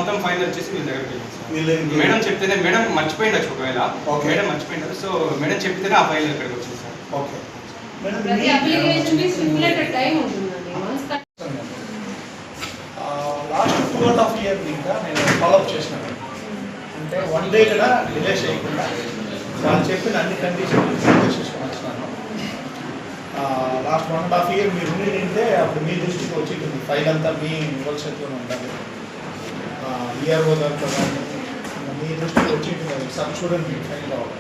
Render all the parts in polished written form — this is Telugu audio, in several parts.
మొత్తం ఫైనల్ వచ్చేసి వీళ్ళ దగ్గరికి వెళ్ళాం. మేడం చెప్తేనే మేడం మర్చిపోయిండొచ్చు ఒకవేళ, మేడం మర్చిపోయింటారు. సో మేడం చెప్తేనే ఆ ఫైల్ ఇక్కడికి వచ్చింది సార్. ఓకే లాస్ట్ 2.5 years ఇంకా నేను ఫాలోఅప్ చేసినాను. అంటే 1 day కూడా డిలే చేయకుండా వాళ్ళు చెప్పిన అన్ని కండిషన్లు చేసుకొని వచ్చినాను. లాస్ట్ 1.5 years మీరు ఉండింటే అప్పుడు మీ దృష్టికి వచ్చి ఫైల్ అంతా మీ వర్క్షాప్లోనే ఉంటుంది. ఈఆర్ఓ దాంట్లో మీ దృష్టికి వచ్చి సార్ చూడండి మీ ఫైల్ కావాలి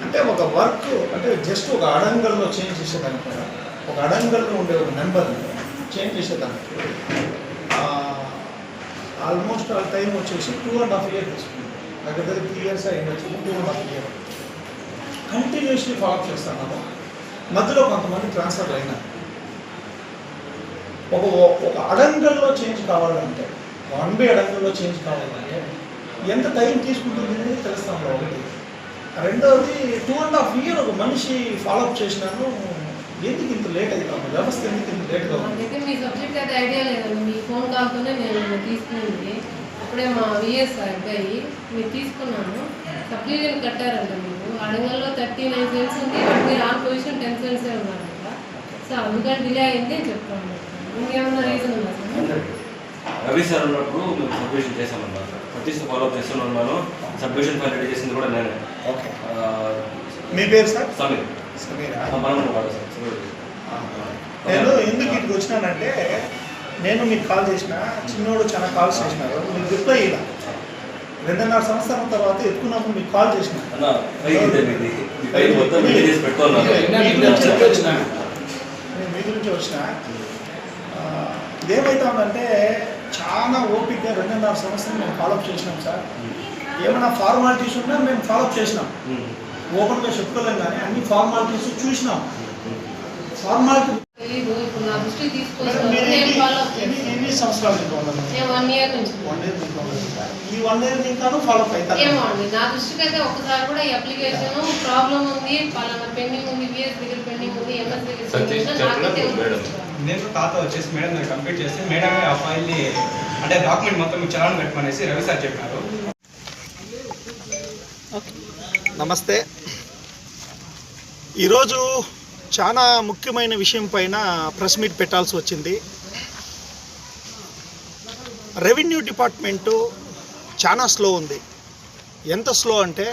అంటే ఒక వర్క్ అంటే జస్ట్ ఒక అడంగల్లో చేంజ్ చేసేదానికి కూడా ఒక అడంగల్లో ఉండే ఒక నెంబర్ని చేంజ్ చేసేదానికి ఆల్మోస్ట్ ఆ టైం వచ్చేసి 2.5 years తీసుకుంది. దగ్గర 3 years అయింది వచ్చి 2.5 years కంటిన్యూస్లీ ఫాలోఅప్ చేస్తున్నాము. మధ్యలో కొంతమంది ట్రాన్స్ఫర్ అయినారు. ఒక అడంగల్లో చేంజ్ కావాలంటే 1 day అడంగల్లో చేంజ్ కావాలంటే ఎంత టైం తీసుకుంటుంది అనేది తెలుస్తాము. ఒకటి రెండవది 2.5 years ఒక మనిషి ఫాలోఅప్ చేసినాను. ఎందుకు ఇంత లేట్ అవుతాము? వ్యవస్థ ఎందుకు ఇంత లేట్గా ఉంది? మీ సబ్జెక్ట్ అయితే ఐడియా లేదండి. మీ ఫోన్ కాల్తోనే నేను తీసుకునేది. అప్పుడే మా విఎస్ అబ్బాయి మీరు తీసుకున్నాను. సబ్సిడీని కట్టారంట మీరు. అడంగల్లో 39 cents ఉంది. బట్ మీరు ఆన్ పొజిషన్ 10 cents ఉన్నారంట. సో అందుకని డిలే అయింది అని చెప్తాను. ఇంకేమన్నా రీజన్ ఉందా సార్? రవి సార్ ఉన్నప్పుడు మేము సబ్మిషన్ చేసామన్నమాట. ప్రతిష్ట ఫాలోఅప్ చేస్తూనే ఉన్నాను. సబ్మిషన్ ఫైల్ రెడీ చేసింది కూడా నేనే. ఓకే మీ పేరు సార్? సమీర్. సమీరా? సార్ నేను ఎందుకు ఇక్కడికి వచ్చినానంటే నేను మీకు కాల్ చేసిన చిన్నోడు చాలా కాల్స్ చేసినారు. మీకు రిప్లై ఇలా 2.5 సంవత్సరాల తర్వాత ఎత్తుకున్నప్పుడు మీకు కాల్ చేసిన మీ గురించి వచ్చిన ఇదేమైతే ఉందంటే చాలా ఓపిక్గా 2.5 సంవత్సరం మేము ఫాలోఅప్ చేసినాం సార్. ఏమైనా ఫార్మాలిటీస్ ఉన్నా మేము ఫాలోఅప్ చేసినాం. ఓపెన్గా చెప్పుకోలేం కానీ అన్ని ఫార్మాలిటీస్ చూసినాం. ఫార్మాలిటీ ఎన్ని సంవత్సరాలు ఈ 1 year ఇంకాను ఫాలోఅప్ అవుతారు. ఏమో అండి నా దృష్టికి అయితే ఒకసారి కూడా ఈ అప్లికేషన్ ప్రాబ్లం ఉంది, పలానా పెండింగ్ ఉంది, విఎస్ దగ్గర పెండింగ్ ఉంది, ఎంఎస్ దగ్గర నేను తాత వచ్చేసి మేడం దగ్గర కంప్లీట్ చేసి మేడం ఆ ఫైల్ని అంటే డాక్యుమెంట్ మొత్తం చలాన్ కట్టమనేసి రవి సార్ చెప్పారు. నమస్తే. ఈరోజు చాలా ముఖ్యమైన విషయం పైన ప్రెస్ మీట్ పెట్టాల్సి వచ్చింది. రెవెన్యూ డిపార్ట్మెంటు చాలా స్లో ఉంది. ఎంత స్లో అంటే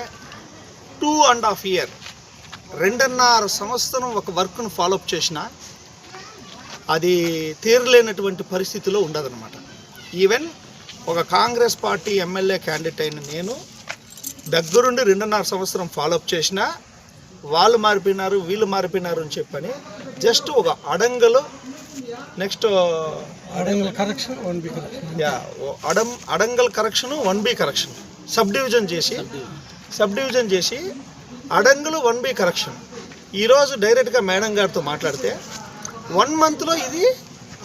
2.5 years 2.5 సంవత్సరం ఒక వర్క్ను ఫాలోఅప్ చేసినా అది తీరలేనటువంటి పరిస్థితిలో ఉండదన్నమాట. ఈవెన్ ఒక కాంగ్రెస్ పార్టీ ఎమ్మెల్యే క్యాండిడేట్ అయిన నేను దగ్గరుండి 2.5 సంవత్సరం ఫాలోఅప్ చేసినా వాళ్ళు మారిపోయినారు వీళ్ళు మారిపోయినారు అని చెప్పని జస్ట్ ఒక అడంగలు నెక్స్ట్ అడంగల్ కరెక్షన్ 1B కరెక్షన్ అడంగల్ correction 1B correction subdivision చేసి అడంగలు 1B కరెక్షన్. ఈరోజు డైరెక్ట్గా మేడం గారితో మాట్లాడితే 1 monthలో ఇది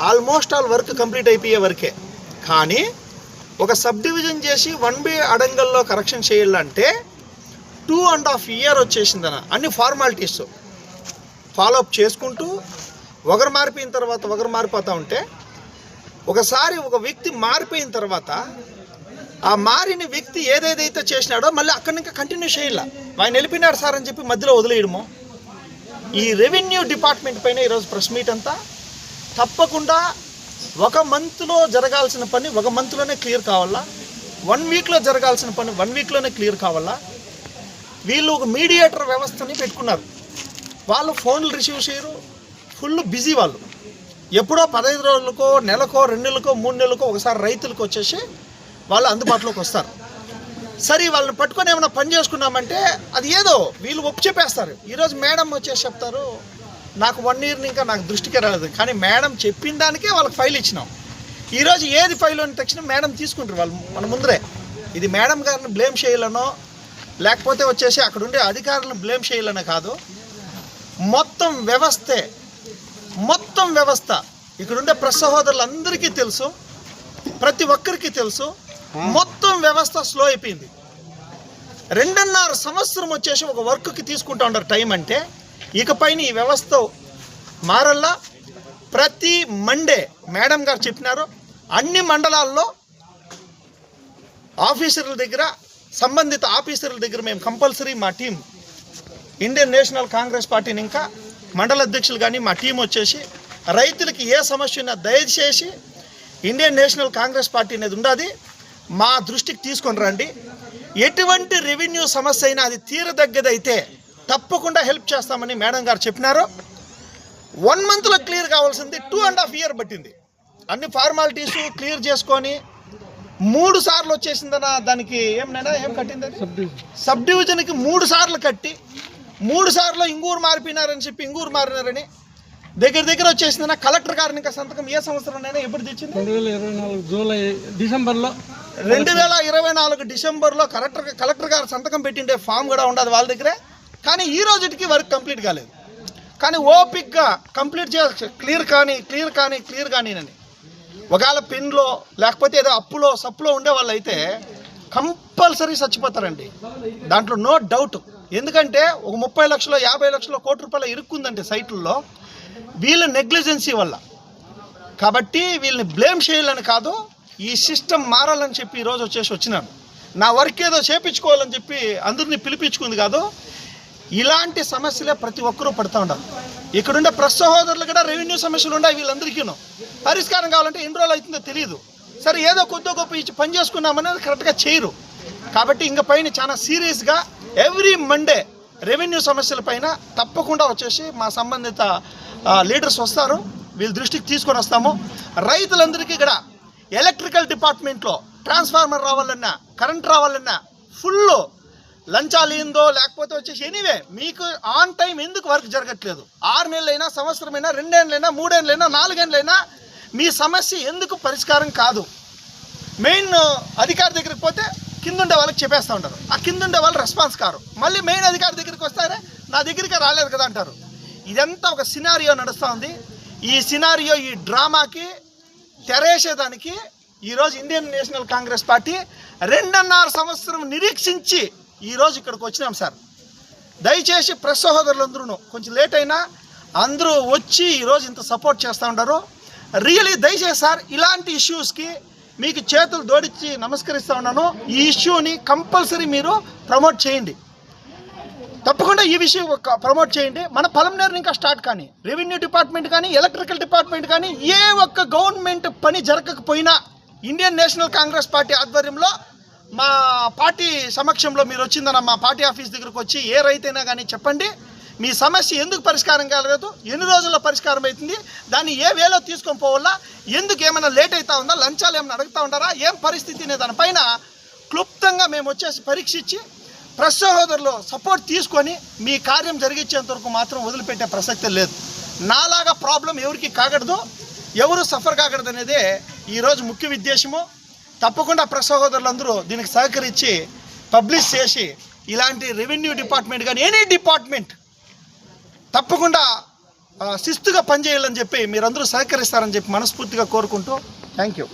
ఆల్మోస్ట్ ఆల్ వర్క్ కంప్లీట్ అయిపోయే వరకే. కానీ ఒక సబ్ డివిజన్ చేసి 1B అడంగల్లో కరెక్షన్ చేయాలంటే 2.5 years వచ్చేసిందన్న. అన్ని ఫార్మాలిటీస్ ఫాలోఅప్ చేసుకుంటూ ఒకరు మారిపోయిన తర్వాత ఒకరు మారిపోతూ ఉంటే ఒకసారి ఒక వ్యక్తి మారిపోయిన తర్వాత ఆ మారిన వ్యక్తి ఏదేదైతే చేసినాడో మళ్ళీ అక్కడి నుంచి కంటిన్యూ చేయాల. ఆయన వెళ్ళిపోయినాడు సార్ అని చెప్పి మధ్యలో వదిలేయడము. ఈ రెవెన్యూ డిపార్ట్మెంట్ పైన ఈరోజు ప్రెస్ మీట్ అంతా తప్పకుండా 1 monthలో జరగాల్సిన పని 1 monthలోనే క్లియర్ కావాలా, 1 weekలో జరగాల్సిన పని 1 weekలోనే క్లియర్ కావాలా. వీళ్ళు ఒక మీడియేటర్ వ్యవస్థని పెట్టుకున్నారు. వాళ్ళు ఫోన్లు రిసీవ్ చేయరు, ఫుల్ బిజీ. వాళ్ళు ఎప్పుడో 15 రోజులకో నెలకో 2 నెలలకో 3 నెలలకో ఒకసారి రైతులకు వచ్చేసి వాళ్ళు అందుబాటులోకి వస్తారు. సరే వాళ్ళని పట్టుకొని ఏమైనా పని చేసుకున్నామంటే అది ఏదో వీళ్ళు ఒప్పు చెప్పేస్తారు. ఈరోజు మేడం వచ్చేసి చెప్తారు నాకు 1 year ఇంకా నాకు దృష్టికే రాలేదు, కానీ మేడం చెప్పిన దానికే వాళ్ళకి ఫైల్ ఇచ్చినాం. ఈరోజు ఏది ఫైల్ అని తెచ్చినా మేడం తీసుకుంటారు వాళ్ళు మన ముందరే. ఇది మేడం గారిని బ్లేమ్ చేయాలనో లేకపోతే వచ్చేసి అక్కడ ఉండే అధికారులను బ్లేమ్ చేయాలనే కాదు, మొత్తం వ్యవస్థ ఇక్కడుండే ప్రెస్ సహోదరులందరికీ తెలుసు, ప్రతి ఒక్కరికి తెలుసు, మొత్తం వ్యవస్థ స్లో అయిపోయింది. 2.5 సంవత్సరం వచ్చేసి ఒక వర్క్కి తీసుకుంటా ఉంటారు టైం అంటే ఇకపైన ఈ వ్యవస్థ మారల్లా. ప్రతి మండే మేడం గారు చెప్పినారు అన్ని మండలాల్లో ఆఫీసర్ల దగ్గర, సంబంధిత ఆఫీసర్ల దగ్గర మేము కంపల్సరీ మా టీం ఇండియన్ నేషనల్ కాంగ్రెస్ పార్టీని ఇంకా మండల అధ్యక్షులు కానీ మా టీం వచ్చేసి రైతులకి ఏ సమస్య ఉన్నా దయచేసి ఇండియన్ నేషనల్ కాంగ్రెస్ పార్టీ అనేది ఉండదు, మా దృష్టికి తీసుకొని రండి. ఎటువంటి రెవెన్యూ సమస్య అయినా అది తీరదగ్గదైతే తప్పకుండా హెల్ప్ చేస్తామని మేడం గారు చెప్పినారు. 1 monthలో క్లియర్ కావాల్సింది 2.5 years పట్టింది. అన్ని ఫార్మాలిటీస్ క్లియర్ చేసుకొని 3 సార్లు వచ్చేసిందన్న. దానికి ఏం కట్టింది? సబ్ డివిజన్కి 3 సార్లు కట్టి 3 సార్లు ఇంగూరు మారిపోయినారని చెప్పి ఇంగూరు మారినారని దగ్గర వచ్చేసిందన్న. కలెక్టర్ గారిని ఇంకా సంతకం ఏ సంవత్సరంలోనైనా ఎప్పుడు తెచ్చింది? 2024 డిసెంబర్లో 2024 డిసెంబర్లో కలెక్టర్ గారు సంతకం పెట్టిండే ఫామ్ కూడా ఉండదు వాళ్ళ దగ్గరే. కానీ ఈ రోజుకి వర్క్ కంప్లీట్ కాలేదు. కానీ ఓపిక్గా కంప్లీట్ చేయాలి. క్లియర్ కానీ అని ఒకవేళ పెన్లో లేకపోతే ఏదో అప్పులో సప్పులో ఉండే వాళ్ళు అయితే కంపల్సరీ చచ్చిపోతారండి, దాంట్లో నో డౌట్. ఎందుకంటే ఒక 30 లక్షలు 50 లక్షలు ₹1 ఇరుక్కుందంటే సైట్లలో వీళ్ళ నెగ్లిజెన్సీ వల్ల. కాబట్టి వీళ్ళని బ్లేమ్ చేయాలని కాదు, ఈ సిస్టమ్ మారాలని చెప్పి ఈరోజు వచ్చినాను. నా వర్క్ ఏదో చేపించుకోవాలని చెప్పి అందరినీ పిలిపించుకుంది కాదు. ఇలాంటి సమస్యలే ప్రతి ఒక్కరూ పడుతూ ఉంటారు. ఇక్కడుండే ప్రెస్ సహోదరులు కూడా రెవెన్యూ సమస్యలు ఉన్నాయి. వీళ్ళందరికీను పరిష్కారం కావాలంటే ఎన్ని రోజులు అవుతుందో తెలియదు. సరే ఏదో కొద్ది గొప్ప ఇచ్చి పని చేసుకున్నామనేది కరెక్ట్గా చేయరు. కాబట్టి ఇంక పైన చాలా సీరియస్గా ఎవ్రీ మండే రెవెన్యూ సమస్యల పైన తప్పకుండా వచ్చేసి మా సంబంధిత లీడర్స్ వస్తారు, వీళ్ళ దృష్టికి తీసుకొని వస్తాము. రైతులందరికీ కూడా ఎలక్ట్రికల్ డిపార్ట్మెంట్లో ట్రాన్స్ఫార్మర్ రావాలన్నా, కరెంట్ రావాలన్నా ఫుల్ లంచాలు ఏందో లేకపోతే వచ్చేసి ఎనీవే మీకు ఆన్ టైం ఎందుకు వర్క్ జరగట్లేదు? 6 నెలలైనా, సంవత్సరమైనా, 2 ఏళ్ళైనా, 3 ఏళ్ళైనా, 4 ఏళ్ళైనా మీ సమస్య ఎందుకు పరిష్కారం కాదు? మెయిన్ అధికారి దగ్గరికి పోతే కిందుండే వాళ్ళకి చెప్పేస్తూ ఉంటారు. ఆ కిందుండే వాళ్ళు రెస్పాన్స్ కారు. మళ్ళీ మెయిన్ అధికారి దగ్గరికి వస్తారే నా దగ్గరికి రాలేదు కదా అంటారు. ఇదంతా ఒక సినారియో నడుస్తూ ఉంది. ఈ సినారియో, ఈ డ్రామాకి తెరేసేదానికి ఈరోజు ఇండియన్ నేషనల్ కాంగ్రెస్ పార్టీ 2.5 సంవత్సరం నిరీక్షించి ఈరోజు ఇక్కడికి వచ్చినాం సార్. దయచేసి ప్రెస్ సహోదరులందరూ కొంచెం లేట్ అయినా అందరూ వచ్చి ఈరోజు ఇంత సపోర్ట్ చేస్తూ ఉంటారు. రియలీ దయచేసి సార్ ఇలాంటి ఇష్యూస్కి మీకు చేతులు జోడించి నమస్కరిస్తూ ఉన్నాను. ఈ ఇష్యూని కంపల్సరీ మీరు ప్రమోట్ చేయండి, తప్పకుండా ఈ విషయం ప్రమోట్ చేయండి. మన పలంనేరుని ఇంకా స్టార్ట్ కానీ, రెవెన్యూ డిపార్ట్మెంట్ కానీ, ఎలక్ట్రికల్ డిపార్ట్మెంట్ కానీ ఏ ఒక్క గవర్నమెంట్ పని జరగకపోయినా ఇండియన్ నేషనల్ కాంగ్రెస్ పార్టీ ఆధ్వర్యంలో మా పార్టీ సమక్షంలో మీరు వచ్చిందన్న మా పార్టీ ఆఫీస్ దగ్గరకు వచ్చి ఏ రైతైనా కానీ చెప్పండి, మీ సమస్య ఎందుకు పరిష్కారం కాలేదు, ఎన్ని రోజుల్లో పరిష్కారం అవుతుంది, దాన్ని ఏ వేలో తీసుకొని పోవాలా, ఎందుకు ఏమైనా లేట్ అవుతా ఉందా, లంచాలు ఏమైనా అడుగుతూ ఉంటారా, ఏం పరిస్థితి అనే దానిపైన క్లుప్తంగా మేము వచ్చేసి పరీక్షించి ప్రెస్ సహోదరులు సపోర్ట్ తీసుకొని మీ కార్యం జరిగించేంత వరకు మాత్రం వదిలిపెట్టే ప్రసక్తే లేదు. నాలాగా ప్రాబ్లం ఎవరికి కాకూడదు, ఎవరు సఫర్ కాకూడదు అనేదే ఈరోజు ముఖ్య ఉద్దేశము. తప్పకుండా ప్రెస్ సహోదరులందరూ దీనికి సహకరించి పబ్లిష్ చేసి ఇలాంటి రెవెన్యూ డిపార్ట్మెంట్ కానీ ఎనీ డిపార్ట్మెంట్ తప్పకుండా శిస్తుగా పనిచేయాలని చెప్పి మీరందరూ సహకరిస్తారని చెప్పి మనస్ఫూర్తిగా కోరుకుంటూ థ్యాంక్ యూ.